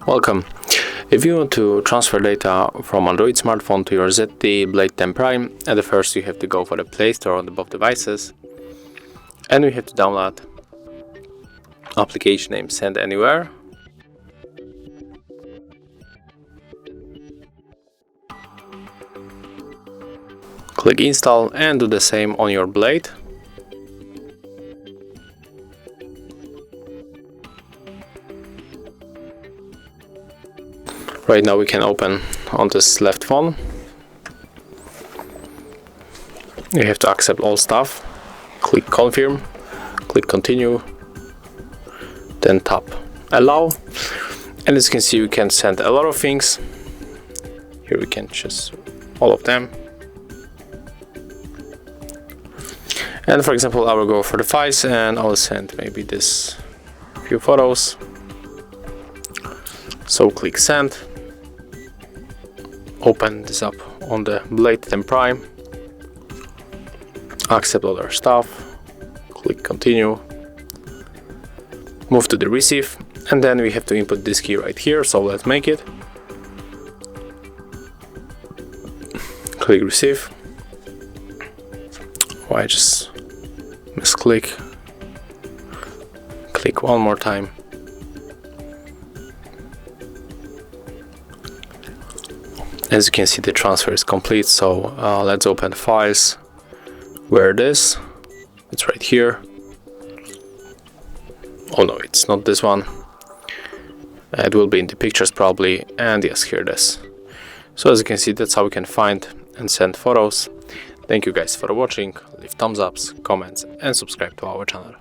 Welcome. If you want to transfer data from Android smartphone to your ZTE Blade 10 Prime, at the first you have to go for the Play Store on the both devices, and we have to download application named SendAnywhere. Click install and do the same on your Blade. Right now we can open on this left phone. You have to accept all stuff. Click confirm, click continue, then tap allow. And as you can see, we can send a lot of things. Here we can choose all of them. And for example, I will go for the files and I will send maybe this few photos. So click send. Open this up on the Blade 10 Prime, accept other stuff, click continue, move to the receive, and then we have to input this key right here, so let's make it. Click receive. Oh, I just misclick. Click one more time. As you can see, the transfer is complete, so let's open files. Where it is? It's right here. Oh no, it's not this one. It will be in the pictures probably, and yes, here it is. So as you can see, that's how we can find and send photos. Thank you guys for watching. Leave thumbs ups, comments, and subscribe to our channel.